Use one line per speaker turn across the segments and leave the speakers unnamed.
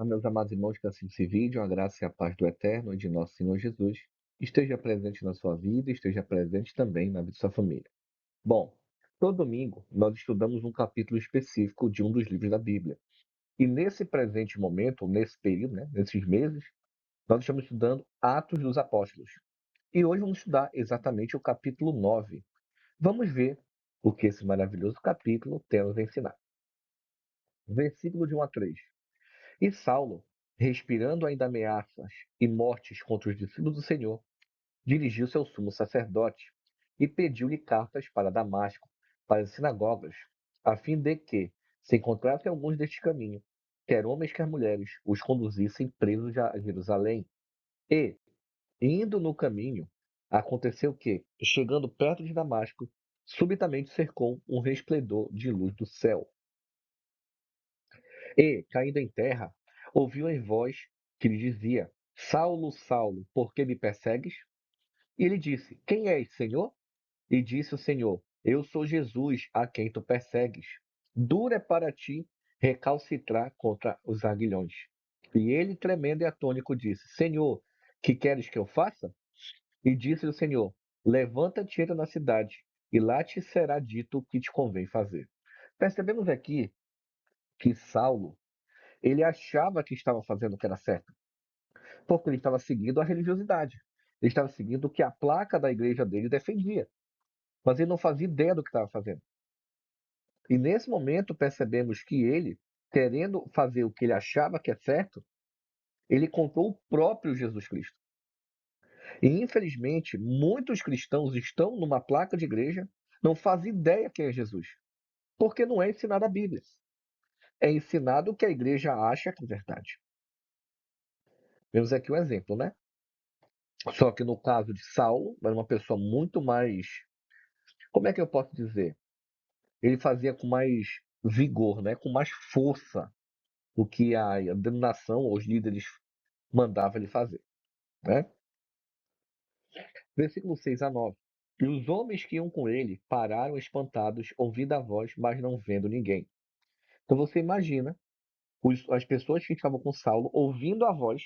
Meus amados irmãos, que assim se vídeo, a graça e a paz do Eterno e de nosso Senhor Jesus esteja presente na sua vida e esteja presente também na vida de sua família. Bom, todo domingo nós estudamos um capítulo específico de um dos livros da Bíblia. E nesse presente momento, nesse período, nesses meses, nós estamos estudando Atos dos Apóstolos. E hoje vamos estudar exatamente o capítulo 9. Vamos ver o que esse maravilhoso capítulo tem a nos ensinar. Versículo de 1 a 3. E Saulo, respirando ainda ameaças e mortes contra os discípulos do Senhor, dirigiu-se ao sumo sacerdote e pediu-lhe cartas para Damasco, para as sinagogas, a fim de que, se encontrassem alguns deste caminho, quer homens, quer mulheres, os conduzissem presos a Jerusalém. E, indo no caminho, aconteceu que, chegando perto de Damasco, subitamente cercou um resplendor de luz do céu. E, caindo em terra, ouviu a voz que lhe dizia: Saulo, Saulo, por que me persegues? E ele disse: Quem és, Senhor? E disse o Senhor: Eu sou Jesus, a quem tu persegues. Duro é para ti recalcitrar contra os aguilhões. E ele, tremendo e atônico, disse: Senhor, que queres que eu faça? E disse o Senhor: Levanta-te, entra na cidade, e lá te será dito o que te convém fazer. Percebemos aqui que Saulo, ele achava que estava fazendo o que era certo, porque ele estava seguindo a religiosidade. Ele estava seguindo o que a placa da igreja dele defendia, mas ele não fazia ideia do que estava fazendo. E nesse momento percebemos que ele, querendo fazer o que ele achava que é certo, ele contou o próprio Jesus Cristo. E infelizmente, muitos cristãos estão numa placa de igreja, não fazem ideia quem é Jesus, porque não é ensinado a Bíblia. É ensinado o que a igreja acha que é verdade. Vemos aqui um exemplo, né? Só que no caso de Saulo, era uma pessoa muito mais, como é que eu posso dizer? Ele fazia com mais vigor, né? Com mais força o que a denominação ou os líderes mandavam ele fazer, né? Versículo 6 a 9. E os homens que iam com ele pararam espantados, ouvindo a voz, mas não vendo ninguém. Então você imagina as pessoas que estavam com Saulo ouvindo a voz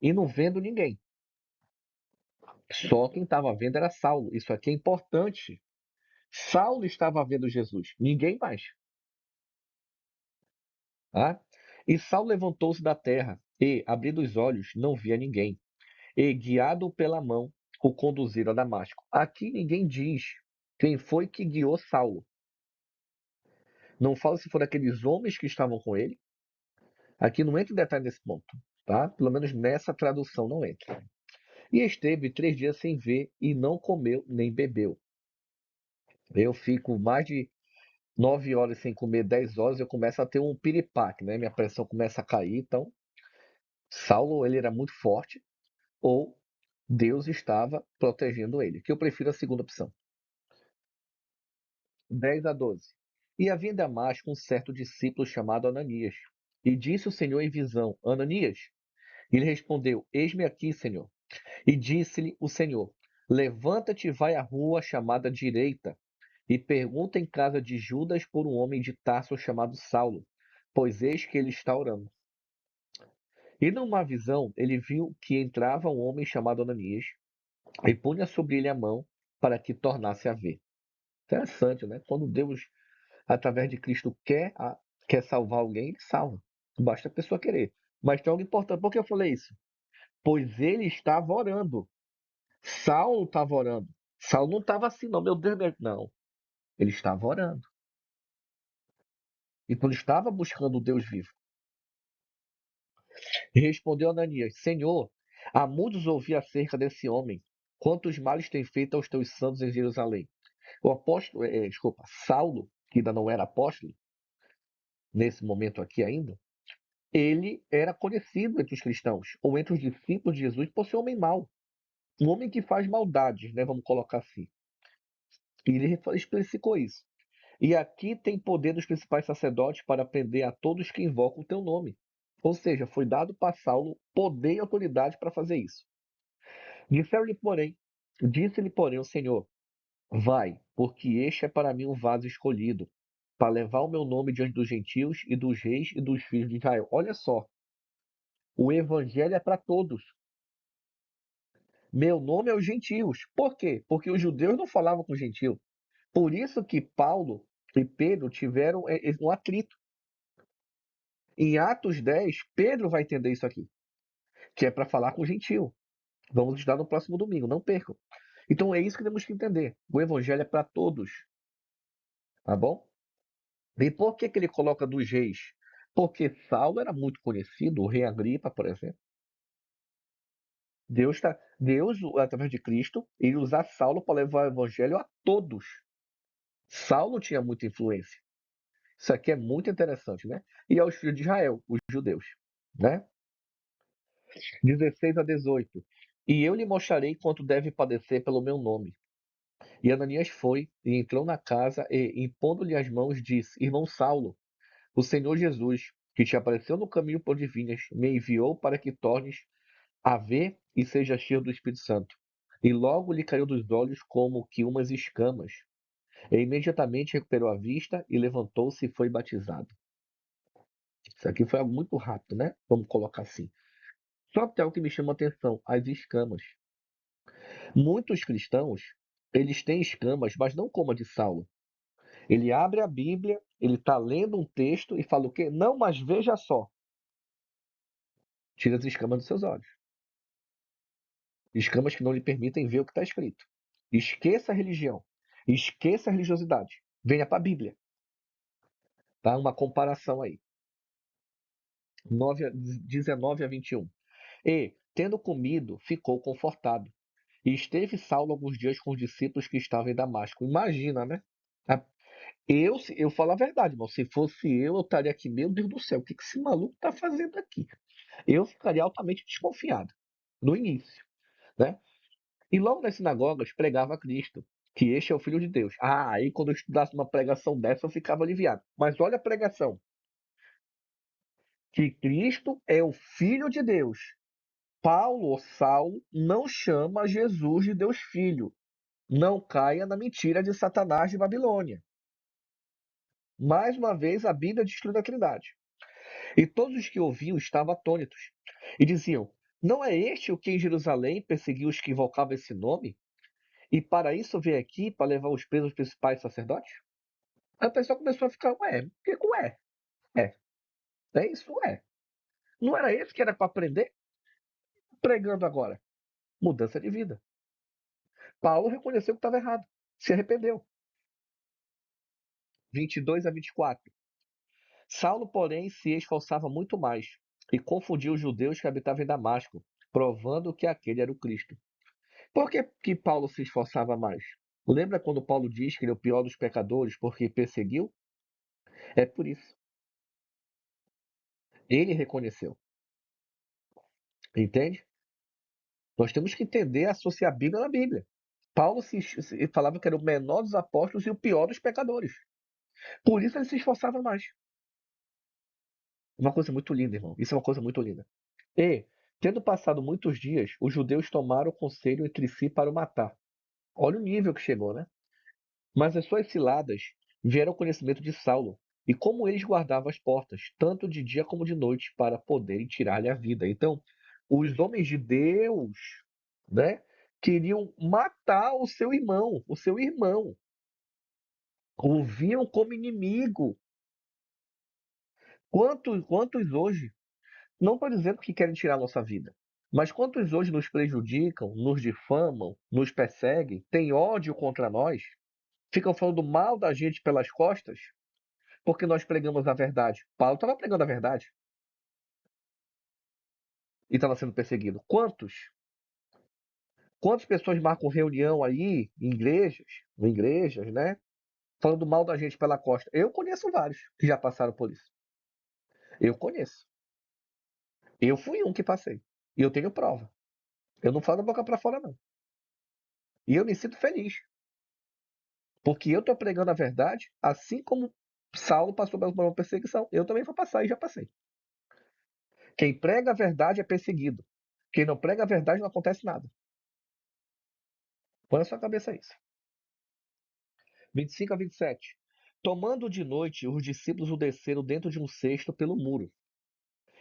e não vendo ninguém. Só quem estava vendo era Saulo. Isso aqui é importante. Saulo estava vendo Jesus, ninguém mais. Tá? E Saulo levantou-se da terra e, abrindo os olhos, não via ninguém. E, guiado pela mão, o conduziram a Damasco. Aqui ninguém diz quem foi que guiou Saulo. Não fala se foram aqueles homens que estavam com ele. Aqui não entra em detalhe nesse ponto, tá? Pelo menos nessa tradução não entra. E esteve 3 dias sem ver e não comeu nem bebeu. Eu fico mais de 9 horas sem comer, 10 horas, eu começo a ter um piripaque, né? Minha pressão começa a cair. Então, Saulo, ele era muito forte, ou Deus estava protegendo ele, que eu prefiro a segunda opção. 10 a 12. E havia em Damasco um certo discípulo chamado Ananias. E disse o Senhor em visão: Ananias. E ele respondeu: Eis-me aqui, Senhor. E disse-lhe o Senhor: Levanta-te e vai à rua chamada Direita, e pergunta em casa de Judas por um homem de Tarso chamado Saulo, pois eis que ele está orando. E numa visão ele viu que entrava um homem chamado Ananias, e punha sobre ele a mão para que tornasse a ver. Interessante, né? Quando Deus, através de Cristo, quer salvar alguém, ele salva. Basta a pessoa querer. Mas tem algo importante. Por que eu falei isso? Pois ele estava orando. Saulo estava orando. Saulo não estava assim, não. Meu Deus, não. Ele estava orando. Então ele estava buscando o Deus vivo. E respondeu Ananias: Senhor, há muitos ouvi acerca desse homem. Quantos males tem feito aos teus santos em Jerusalém? O apóstolo, Saulo, que ainda não era apóstolo, nesse momento aqui ainda, ele era conhecido entre os cristãos, ou entre os discípulos de Jesus, por ser um homem mau. Um homem que faz maldades, né? Vamos colocar assim. E ele explicou isso. E aqui tem poder dos principais sacerdotes para prender a todos que invocam o teu nome. Ou seja, foi dado para Saulo poder e autoridade para fazer isso. Disse-lhe, porém, o Senhor: Vai, porque este é para mim um vaso escolhido, para levar o meu nome diante dos gentios e dos reis e dos filhos de Israel. Olha só, o evangelho é para todos. Meu nome é os gentios. Por quê? Porque os judeus não falavam com os gentios. Por isso que Paulo e Pedro tiveram um atrito. Em Atos 10, Pedro vai entender isso aqui, que é para falar com o gentio. Vamos estudar no próximo domingo, não percam. Então é isso que temos que entender. O evangelho é para todos, tá bom? E por que ele coloca dos reis? Porque Saulo era muito conhecido, o rei Agripa, por exemplo. Deus, através de Cristo, ele usar Saulo para levar o evangelho a todos. Saulo tinha muita influência. Isso aqui é muito interessante, né? E aos filhos de Israel, os judeus, né? 16 a 18. E eu lhe mostrarei quanto deve padecer pelo meu nome. E Ananias foi e entrou na casa e, impondo-lhe as mãos, disse: Irmão Saulo, o Senhor Jesus, que te apareceu no caminho por onde vinhas, me enviou para que tornes a ver e seja cheio do Espírito Santo. E logo lhe caiu dos olhos como que umas escamas. E imediatamente recuperou a vista e levantou-se e foi batizado. Isso aqui foi algo muito rápido, né? Vamos colocar assim. Só que tem algo que me chama a atenção: as escamas. Muitos cristãos, eles têm escamas, mas não como a de Saulo. Ele abre a Bíblia, ele está lendo um texto e fala o quê? Não, mas veja só. Tira as escamas dos seus olhos. Escamas que não lhe permitem ver o que está escrito. Esqueça a religião. Esqueça a religiosidade. Venha para a Bíblia. Tá? Uma comparação aí. 19 a 21. E, tendo comido, ficou confortado. E esteve Saulo alguns dias com os discípulos que estavam em Damasco. Imagina, né? Eu falo a verdade, irmão. Se fosse eu estaria aqui, meu Deus do céu, o que esse maluco está fazendo aqui? Eu ficaria altamente desconfiado no início, né? E logo nas sinagogas pregava Cristo, que este é o Filho de Deus. Ah, aí quando eu estudasse uma pregação dessa eu ficava aliviado. Mas olha a pregação, que Cristo é o Filho de Deus. Paulo ou Saulo não chama Jesus de Deus Filho. Não caia na mentira de Satanás de Babilônia. Mais uma vez a Bíblia destruiu a Trindade. E todos os que ouviam estavam atônitos e diziam: Não é este o que em Jerusalém perseguiu os que invocavam esse nome? E para isso veio aqui para levar os presos principais sacerdotes? Aí o pessoal começou a ficar: Ué, o que ué? É, é isso, é. Não era esse que era para aprender? Pregando agora. Mudança de vida. Paulo reconheceu que estava errado. Se arrependeu. 22 a 24. Saulo, porém, se esforçava muito mais e confundia os judeus que habitavam em Damasco, provando que aquele era o Cristo. Por que Paulo se esforçava mais? Lembra quando Paulo diz que ele é o pior dos pecadores porque perseguiu? É por isso. Ele reconheceu. Entende? Nós temos que entender, associar a Bíblia na Bíblia. Paulo falava que era o menor dos apóstolos e o pior dos pecadores. Por isso ele se esforçava mais. Uma coisa muito linda, irmão. Isso é uma coisa muito linda. E, tendo passado muitos dias, os judeus tomaram conselho entre si para o matar. Olha o nível que chegou, né? Mas as suas ciladas vieram ao conhecimento de Saulo, e como eles guardavam as portas, tanto de dia como de noite, para poderem tirar-lhe a vida. Então, os homens de Deus, né, queriam matar o seu irmão, o viam como inimigo. Quantos hoje, não estou dizendo que querem tirar a nossa vida, mas quantos hoje nos prejudicam, nos difamam, nos perseguem, têm ódio contra nós, ficam falando mal da gente pelas costas, porque nós pregamos a verdade. Paulo estava pregando a verdade e estava sendo perseguido. Quantos? Quantas pessoas marcam reunião aí em igrejas, né? Falando mal da gente pela costa. Eu conheço vários que já passaram por isso. Eu conheço. Eu fui um que passei. E eu tenho prova. Eu não falo da boca para fora, não. E eu me sinto feliz. Porque eu estou pregando a verdade, assim como Saulo passou por uma perseguição. Eu também vou passar e já passei. Quem prega a verdade é perseguido. Quem não prega a verdade não acontece nada. Põe na sua cabeça isso. 25 a 27. Tomando de noite, os discípulos o desceram dentro de um cesto pelo muro.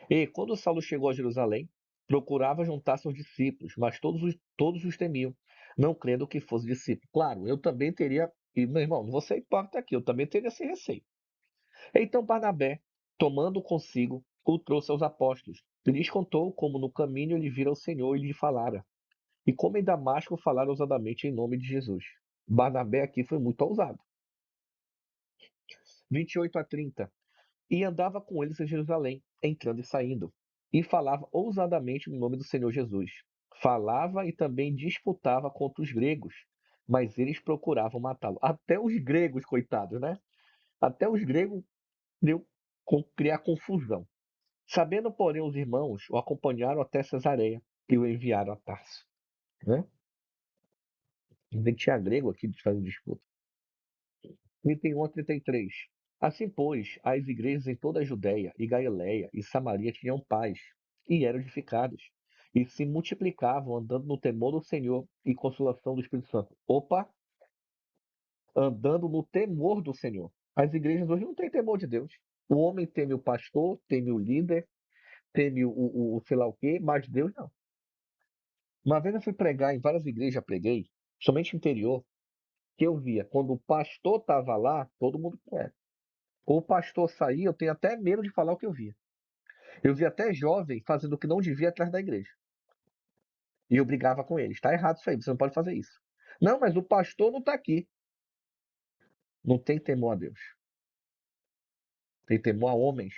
E, quando Saulo chegou a Jerusalém, procurava juntar-se aos discípulos, mas todos os temiam, não crendo que fosse discípulo. Claro, eu também teria, e meu irmão, você importa aqui, eu também teria esse receio. Então Barnabé, tomando consigo, o trouxe aos apóstolos, e lhes contou como no caminho ele vira o Senhor e lhe falara, e como em Damasco falara ousadamente em nome de Jesus. Barnabé aqui foi muito ousado. 28 a 30. E andava com eles em Jerusalém, entrando e saindo, e falava ousadamente no nome do Senhor Jesus. Falava e também disputava contra os gregos, mas eles procuravam matá-lo. Até os gregos, coitados, né? Até os gregos deu criar confusão. Sabendo, porém, os irmãos o acompanharam até Cesareia e o enviaram a Tarso. Né? Ainda tinha grego aqui de fazer disputa. 31 a 33. Assim, pois, as igrejas em toda a Judéia e Galiléia e Samaria tinham paz e eram edificadas, e se multiplicavam andando no temor do Senhor e consolação do Espírito Santo. Opa, andando no temor do Senhor. As igrejas hoje não têm temor de Deus. O homem teme o pastor, teme o líder, teme o sei lá o quê, mas Deus não. Uma vez eu fui pregar em várias igrejas, já preguei, somente interior, que eu via, quando o pastor estava lá, todo mundo conhece. O pastor saía, eu tenho até medo de falar o que eu via. Eu via até jovem fazendo o que não devia atrás da igreja. E eu brigava com eles. Está errado isso aí, você não pode fazer isso. Não, mas o pastor não está aqui. Não tem temor a Deus. Tem temor a homens,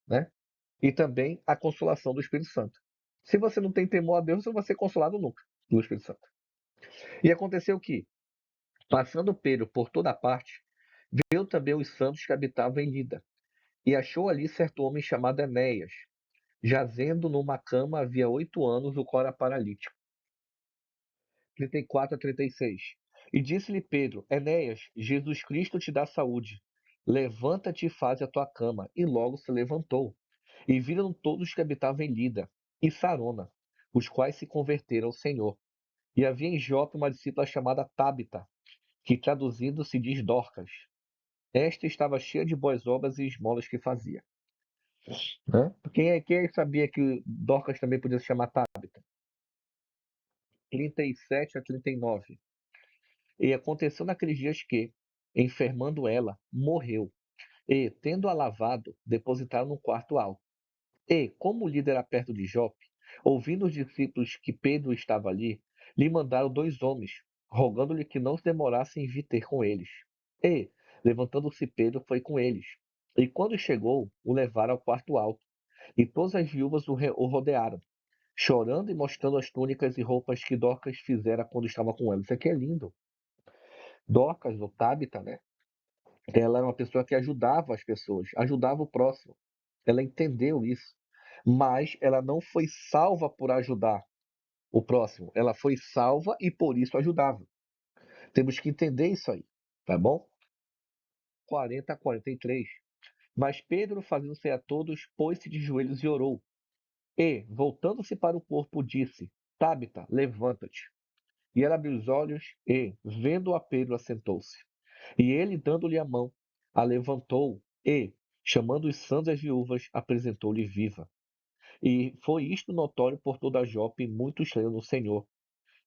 né? E também a consolação do Espírito Santo. Se você não tem temor a Deus, você não vai ser consolado nunca do Espírito Santo. E aconteceu que, passando Pedro por toda parte, viu também os santos que habitavam em Lida, e achou ali certo homem chamado Enéas, jazendo numa cama havia 8 anos, o qual era paralítico. 34 a 36. E disse-lhe Pedro: Enéas, Jesus Cristo te dá saúde. Levanta-te e faze a tua cama. E logo se levantou. E viram todos que habitavam em Lida e Sarona, os quais se converteram ao Senhor. E havia em Jope uma discípula chamada Tábita, que traduzindo se diz Dorcas. Esta estava cheia de boas obras e esmolas que fazia. Né? Quem sabia que Dorcas também podia se chamar Tábita? 37 a 39. E aconteceu naqueles dias que, enfermando ela, morreu. E, tendo-a lavado, depositaram no quarto alto. E, como o líder era perto de Jope, ouvindo os discípulos que Pedro estava ali, lhe mandaram 2 homens, rogando-lhe que não se demorasse em vir ter com eles. E, levantando-se Pedro, foi com eles. E quando chegou, o levaram ao quarto alto. E todas as viúvas o rodearam, chorando e mostrando as túnicas e roupas que Dorcas fizera quando estava com ela. Isso aqui é lindo. Dorcas, ou Tabita, né? Ela era uma pessoa que ajudava as pessoas, ajudava o próximo. Ela entendeu isso. Mas ela não foi salva por ajudar o próximo. Ela foi salva e por isso ajudava. Temos que entender isso aí, tá bom? 40 a 43. Mas Pedro, fazendo-se a todos, pôs-se de joelhos e orou. E, voltando-se para o corpo, disse: Tabita, levanta-te. E ela abriu os olhos e, vendo a Pedro, assentou-se. E ele, dando-lhe a mão, a levantou e, chamando os sãos e as viúvas, apresentou-lhe viva. E foi isto notório por toda a Jope, e muitos creram no Senhor.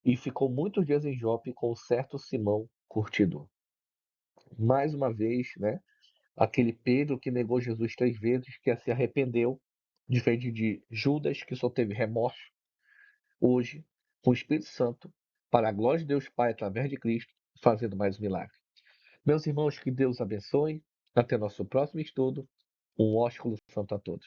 E ficou muitos dias em Jope com um certo Simão curtidor. Mais uma vez, né? Aquele Pedro que negou Jesus 3 vezes, que se arrependeu, diferente de Judas, que só teve remorso, hoje, com o Espírito Santo, para a glória de Deus Pai, através de Cristo, fazendo mais um milagre. Meus irmãos, que Deus abençoe. Até nosso próximo estudo. Um ósculo santo a todos.